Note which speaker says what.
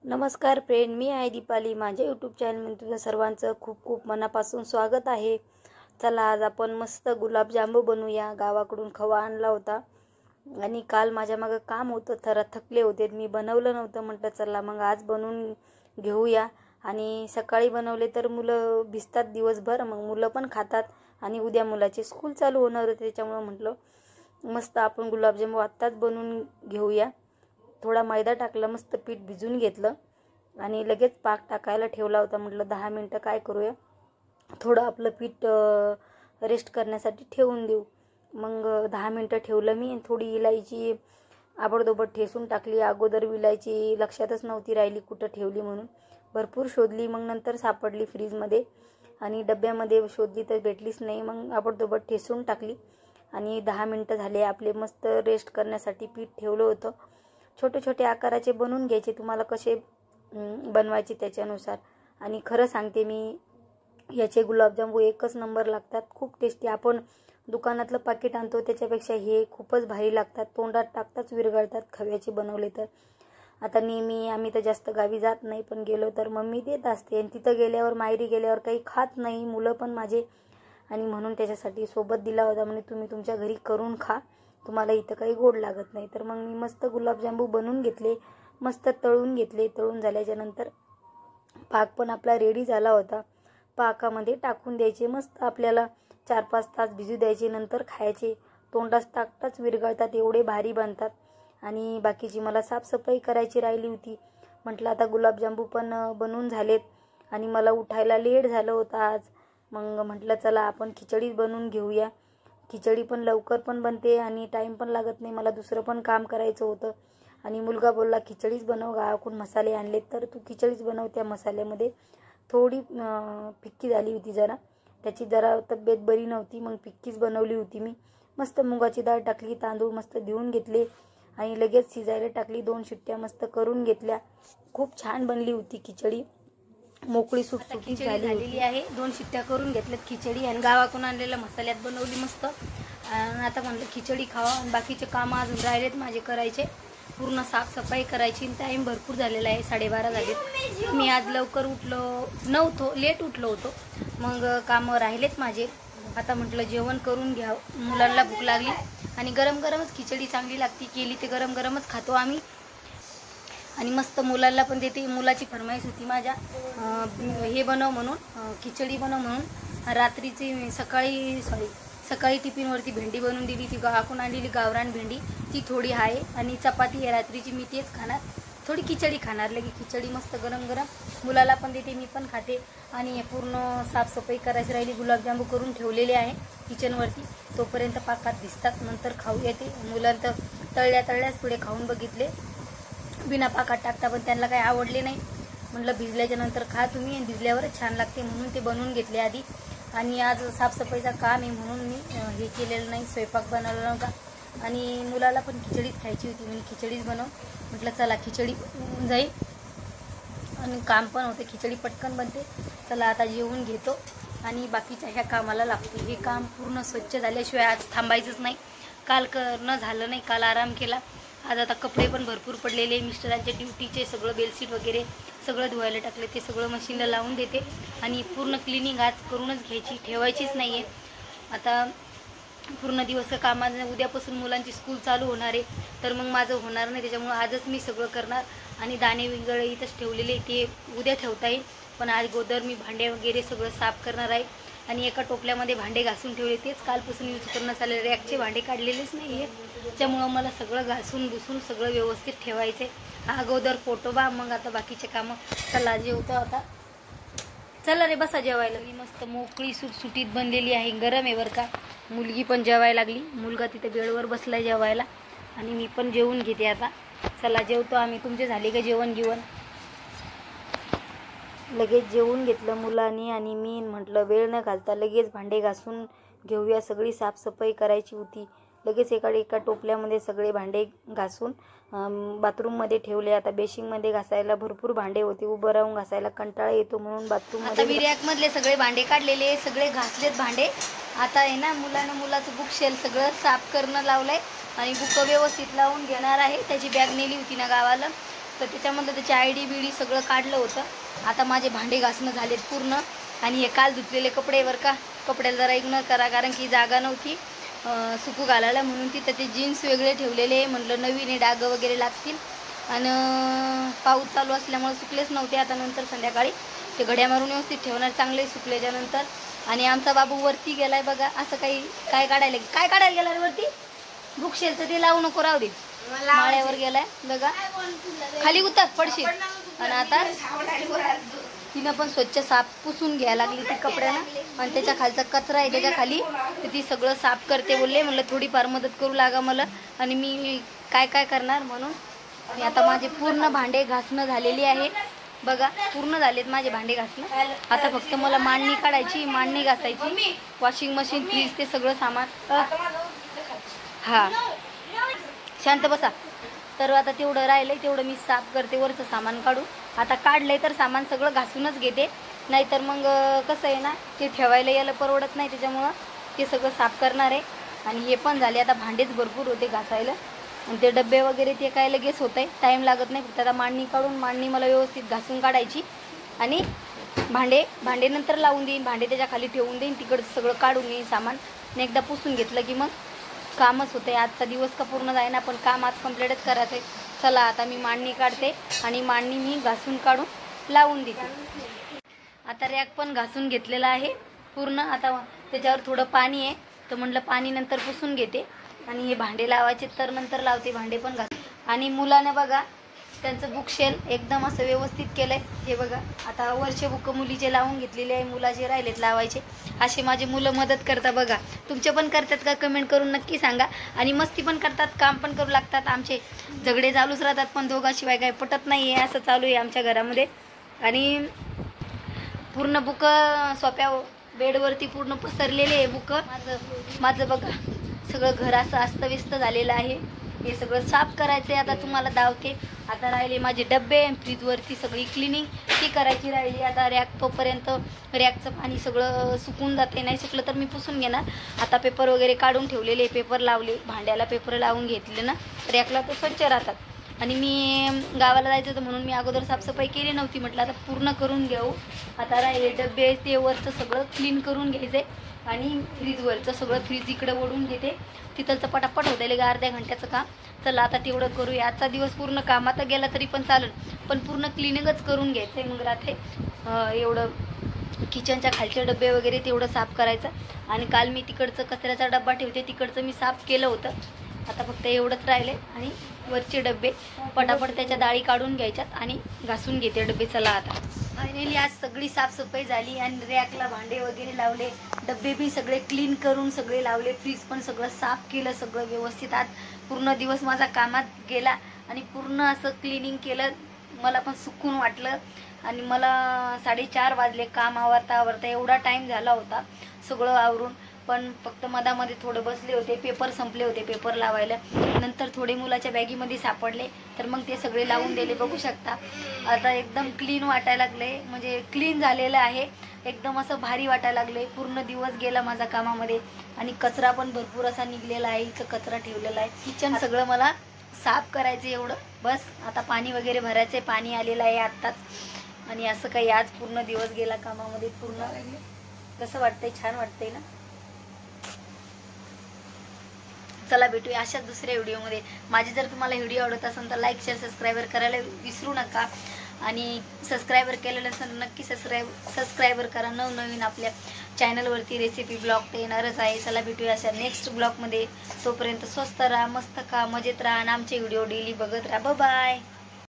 Speaker 1: नमस्कार फ्रेंड, मी आहे दीपाली। माझ्या यूट्यूब चॅनलमध्ये तुमचं सर्वांचं खूप खूप मनापासून स्वागत आहे। चला आज आपण मस्त गुलाबजामुन बनवूया। गावाकडून खवा आणला होता आणि काल माझ्या मागे काम होतं, थोडं थकले होते, मी बनवलं नव्हतं। म्हटलं चला मग आज बनवून घेऊया। आणि सकाळी बनवले तर मुलं भिजतात दिवसभर, मग मुलं पण खातात आणि उद्या मुलाचे स्कूल चालू होणार होते, त्याच्यामुळे म्हटलं मस्त आपण गुलाबजामुन आत्ताच बनवून घेऊया। थोडा मैदा टाकला, मस्त पीठ भिजून घेतलं आणि लगेच पाक टाकायला ठेवला होता। म्हटलं 10 मिनिटं काय करूया, थोडं आपलं पीठ रेस्ट करण्यासाठी ठेवून देऊ। मग 10 मिनिटं ठेवलं मी। थोडी इलायची आबडधोबड ठेसून टाकली। अगोदर इलायची लक्षातच नव्हती राहिली कुठं ठेवली, म्हणून भरपूर शोधली, मग नंतर सापडली फ्रीजमध्ये आणि डब्यामध्ये शोधली तर भेटलीच नाही। मग आबडधोबड ठेसून टाकली आणि 10 मिनिटं झाले आपले मस्त रेस्ट करण्यासाठी पीठ ठेवलं होतं। छोटे छोटे आकाराचे बनवून घ्यायचे, तुम्हाला कसे बनवायचे त्याच्यानुसार। आणि खरं सांगते मी, याचे गुलाबजामुन एकच नंबर लागतात, खूप टेस्टी। आपण दुकानातलं पाकिट आणतो त्याच्यापेक्षा हे खूपच भारी लागतात, तोंडात टाकताच विरघळतात खव्याचे बनवले तर। आता नेहमी आम्ही तर जास्त गावी जात नाही, पण गेलो तर मम्मी देत असते आणि तिथं गेल्यावर माहेरी गेल्यावर काही खात नाही मुलं पण माझे, आणि म्हणून त्याच्यासाठी सोबत दिला होता, म्हणजे तुम्ही तुमच्या घरी करून खा, तुम्हाला इथं काही गोड लागत नाही। तर मग मी मस्त गुलाबजामुन बनवून घेतले, मस्त तळून घेतले। तळून झाल्याच्या नंतर पाक पण आपला रेडी झाला होता, पाकामध्ये टाकून द्यायचे। मस्त आपल्याला 4-5 तास भिजू द्यायचे, नंतर खायचे, तोंडात टाकताच विरघळतात, एवढे भारी बनतात। आणि बाकीची मला साफसफाई करायची राहिली होती। म्हटलं आता गुलाबजामुन पण बनवून झालेत आणि मला उठायला लेट झालं होतं आज, मग म्हटलं चला आपण खिचडी बनवून घेऊया। खिचडी पण लवकर पण बनते आणि टाइम पण लागत नाही, मला दुसरं पण काम करायचं होतं। आणि मुलगा बोलला खिचडीच बनव, गावाकडून मसाले आणले तर तू खिचडीच बनव। त्या मसाल्यामध्ये थोडी फिक्की झाली होती जरा, त्याची जरा तब्येत बरी नव्हती, मग फिक्कीच बनवली होती मी। मस्त मुगाची डाळ टाकली, तांदूळ मस्त धुवून घेतले आणि लगेच शिजायला टाकली, 2 शिट्ट्या मस्त करून घेतल्या। खूप छान बनली होती खिचडी, मोकळी सुटसुटीत झालेली आहे। 2 शिट्ट्या करून घेतल्यात खिचडी आणि गावाकडून आणलेल्या मसाल्यात बनवली मस्त। आता म्हणलं खिचडी खावा आणि बाकीचे काम अजून राहिलेत माझे करायचे, पूर्ण साफसफाई करायची। टाईम भरपूर झालेला आहे, 12:30 झालेत। मी आज लवकर उठलो नव्हतो, लेट उठलो होतो, मग कामं राहिलेत माझे। आता म्हटलं जेवण करून घ्या, मुलांना भूक लागली आणि गरम गरमच खिचडी चांगली लागती, केली ते गरम गरमच खातो आम्ही। आणि मस्त मुलांना पण देते, मुलाची फरमाईश होती माझ्या हे बनव म्हणून, खिचडी बनव म्हणून। रात्रीची सकाळी टिफिनवरती भेंडी बनवून दिली, ती गावाकडून आणलेली गावरान भेंडी, ती थोडी आहे आणि चपाती आहे रात्रीची, मी तेच खाणार, थोडी खिचडी खाणार। लगे खिचडी मस्त गरम गरम मुलाला पण देते, मी पण खाते। आणि पूर्ण साफसफाई करायची राहिली, गुलाबजामुन करून ठेवलेले आहे किचनवरती, तोपर्यंत पाकात भिजतात, नंतर खाऊ येते। मुलांना तळल्याच थोडे खाऊन बघितले बिना पाकात टाकता, पण त्यांना काही आवडले नाही। म्हटलं भिजल्याच्या नंतर खा तुम्ही, आणि भिजल्यावरच छान लागते, म्हणून ते बनवून घेतले आधी। आणि आज साफसफाईचा काम आहे म्हणून मी हे केलेलं नाही, स्वयंपाक बनवला नव्हता। आणि मुलाला पण खिचडीच खायची होती, मी खिचडीच बनव म्हटलं, चला खिचडी जाईल आणि काम पण होते, खिचडी पटकन बनते। चला आता जेवून घेतो आणि बाकीच्या ह्या कामाला लागते। हे काम पूर्ण स्वच्छ झाल्याशिवाय आज थांबायचंच नाही। काल करणं झालं नाही, काल आराम केला। आज आता कपडे पण भरपूर पडलेले, मिस्टरांच्या ड्युटीचे सगळं बेडशीट वगैरे सगळं धुवायला टाकले, ते सगळं मशीनला लावून देते आणि पूर्ण क्लिनिंग आज करूनच घ्यायची, ठेवायचीच नाही आहे। आता पूर्ण दिवस कामात, उद्यापासून मुलांची स्कूल चालू होणार आहे, तर मग माझं होणार नाही, त्याच्यामुळे आजच मी सगळं करणार। आणि दाणे वगैरे इथंच ठेवलेले, ते उद्या ठेवता येईल, पण आज अगोदर मी भांडे वगैरे सगळं साफ करणार आहे। आणि एका टोपल्यामध्ये भांडे घासून ठेवले, तेच कालपासून यूज करणं चालले, रॅकचे भांडे काढलेलेच नाही आहे, त्यामुळं मला सगळं घासून बुसून सगळं व्यवस्थित ठेवायचं आहे। अगोदर पोटोबा, मग आता बाकीचे कामं। चला जेवतो आता, चला रे बसा जेवायला। मस्त मोकळी सुटसुटीत बनलेली आहे, गरम आहे बरं का। मुलगी पण जेवायला लागली, मुलगा तिथे बेडवर बसलाय जेवायला आणि मी पण जेवून घेते आता। चला जेवतो आम्ही, तुमचे झाले का जेवण? लगेच जेवून घेतलं मुलांनी आणि मी म्हटलं वेळ न घालता लगेच भांडे घासून घेऊया, सगळी साफसफाई करायची होती। लगेच एका टोपल्यामध्ये सगळे भांडे घासून बाथरूममध्ये ठेवले। आता बेसिंगमध्ये घासायला भरपूर भांडे होते, उभं राहून घासायला कंटाळा येतो, म्हणून बाथरूममध्ये मी रॅकमधले सगळे भांडे काढलेले, सगळे घासलेत भांडे। आता आहे ना, मुलाचं बुक शेल्फ सगळं साफ करणं लावलंय आणि बुक व्यवस्थित लावून घेणार आहे। त्याची बॅग नेली होती ना गावाला, तर त्याच्यामध्ये त्याची ID बिडी सगळं काढलं होतं. आता माझे भांडे घासणं झालेत पूर्ण. आणि हे काल धुतलेले कपडे वर का कपड्याला जरा इग्नोर करा, कारण की जागा नव्हती सुकू घालायला, म्हणून तिथं ते जीन्स वेगळे ठेवलेले. म्हटलं नवीन डाग वगैरे लागतील, आणि पाऊस चालू असल्यामुळे सुकलेच नव्हते. आता नंतर संध्याकाळी ते घड्या मारून व्यवस्थित ठेवणार चांगले सुकल्याच्या नंतर. आणि आमचा बाबू वरती गेलाय बघा. असं काय काढायला गेला रे वरती? बुकशेल तर ते लावू नको, राहू दे. माळ्यावर गेलाय बघा, खाली उतर पडशील. आणि आता तिनं पण स्वच्छ साफ पुसून घ्यायला लागली ती कपड्याला. आणि त्याच्या खालचा कचरा आहे त्याच्या खाली, तर ती सगळं साफ करते बोलले. म्हणलं थोडीफार मदत करू लागा मला, आणि मी काय करणार म्हणून. आणि आता माझे पूर्ण भांडे घासणं झालेली आहे बघा, पूर्ण झालेत माझे भांडे घासणं. आता फक्त मला मांडणी काढायची, मांडणी घासायची, वॉशिंग मशीन, फ्रीज, ते सगळं सामान. हा शांत बसा. तर आता तेवढं राहिलंय, तेवढं मी साफ करते, वरचं सामान काढून. आता काढलंय तर सामान सगळं घासूनच घेते, नाहीतर मग कसं आहे ना, ते ठेवायला यायला परवडत नाही, त्याच्यामुळं ते सगळं साफ करणार आहे. आणि हे पण झाले. आता भांडेच भरपूर होते घासायला, आणि ते डबे वगैरे ते काय लगेच होत आहे, टाईम लागत नाही. फक्त आता मांडणी काढून, मांडणी मला व्यवस्थित घासून काढायची. आणि भांडे नंतर लावून देईन, भांडे त्याच्या खाली ठेवून देईन, तिकडचं सगळं काढून येईन सामान. आणि एकदा पुसून घेतलं की मग कामच होते. आजचा दिवस का पूर्ण जाईना, पण काम आज कंप्लीटच करायचं आहे. चला आता मी मांडणी काढते, आणि मांडणी मी घासून काढून लावून देते. आता रॅक पण घासून घेतलेला आहे पूर्ण. आता त्याच्यावर थोडं पाणी आहे, तर म्हटलं पाणी नंतर पुसून घेते. आणि हे भांडे लावायचे तर नंतर लावते, भांडे पण घास. आणि मुलाने बघा त्यांचं बुकशेल एकदम असं व्यवस्थित केलंय. हे बघा, आता वरचे बुक मुलीचे लावून घेतलेले आहे, मुलाचे राहिलेत लावायचे. असे माझे मुलं मदत करतात बघा. तुमचे पण करतात का? कमेंट करून नक्की सांगा. आणि मस्ती पण करतात, काम पण करू लागतात. आमचे झगडे चालूच राहतात, पण दोघांशिवाय काय पटत नाही आहे, असं चालू आहे आमच्या घरामध्ये. आणि पूर्ण बुक सोप्या बेडवरती पूर्ण पसरलेले आहे बुक. माझं बघा सगळं घर असं अस्तव्यस्त झालेलं आहे. हे सगळं साफ करायचं आहे. आता तुम्हाला दावते. आता राहिले माझे डब्बे, फ्रीजवरती सगळी क्लिनिंग ती करायची राहिली. आता रॅक, तोपर्यंत रॅकचं पाणी सगळं सुकून जाते, नाही सुकलं तर मी पुसून घेणार. आता पेपर वगैरे काढून ठेवलेले, पेपर लावले, भांड्याला पेपर लावून घेतले ना, रॅकला तर स्वच्छ राहतात. आणि मी गावाला जायचं होतं म्हणून मी अगोदर साफसफाई केली नव्हती, म्हटलं आता पूर्ण करून घेऊ. आता राहिले डब्बे, ते वरचं सगळं क्लीन करून घ्यायचं आहे. आणि फ्रीजवरचं सगळं, फ्रीज इकडे ओढून घेते, तिथलचं पटापट होतं आहे, अर्ध्या घंट्याचं काम. चला आता तेवढं करूया. आजचा दिवस पूर्ण कामात गेला तरी पण चालेल, पण पूर्ण क्लिनिंगच करून घ्यायचं आहे. मग रात्री एवढं किचनच्या खालचे डबे वगैरे तेवढं साफ करायचं. आणि काल मी तिकडचं कचऱ्याचा डब्बा ठेवते, तिकडचं मी साफ केलं होतं. आता फक्त एवढंच राहिले. आणि वरचे डबे पटापट त्याच्या डाळी काढून घ्यायच्यात आणि घासून घेते डबे. चला आता फायनली आज सगळी साफसफाई झाली, आणि रॅकला भांडे वगैरे लावले, डबे बी सगळे क्लीन करून सगळे लावले, फ्रीज पण सगळं साफ केलं, सगळं व्यवस्थित. आज पूर्ण दिवस माझा कामात गेला, आणि पूर्ण असं क्लिनिंग केलं. मला पण सुकून वाटलं. आणि मला 4:30 वाजले काम आवरता एवढा टाईम झाला होता सगळं आवरून. पण फक्त मधामध्ये थोडं बसले होते, पेपर संपले होते पेपर लावायला. नंतर थोडे मुलाच्या बॅगीमध्ये सापडले, तर मग ते सगळे लावून दिले. बघू शकता आता एकदम क्लीन वाटायला लागले, म्हणजे क्लीन झालेलं आहे, एकदम असं भारी वाटायला लागले. पूर्ण दिवस गेला माझा कामामध्ये. आणि कचरा पण भरपूर असा निघलेला आहे, इथं कचरा ठेवलेला आहे. किचन सगळं मला साफ करायचं एवढं बस. आता पाणी वगैरे भरायचं, पाणी आलेलं आहे आत्ताच. आणि असं काही आज पूर्ण दिवस गेला कामामध्ये पूर्ण. कसं वाटतंय? छान वाटतंय ना? चला भेटूया अशाच दुसऱ्या व्हिडिओमध्ये. माझे जर तुम्हाला व्हिडिओ आवडत असेल तर लाईक, शेअर, सबस्क्राईबर करायला विसरू नका. आणि सबस्क्राईबर केलेलं असेल नक्की सबस्क्राईबर करा. नवनवीन आपल्या चॅनलवरती रेसिपी ब्लॉग तर येणारच आहे. चला भेटूया अशा नेक्स्ट ब्लॉगमध्ये. तोपर्यंत स्वस्त राहा, मस्त खा, मजेत राहा, आणि आमचे व्हिडिओ डेली बघत राहा. बाय.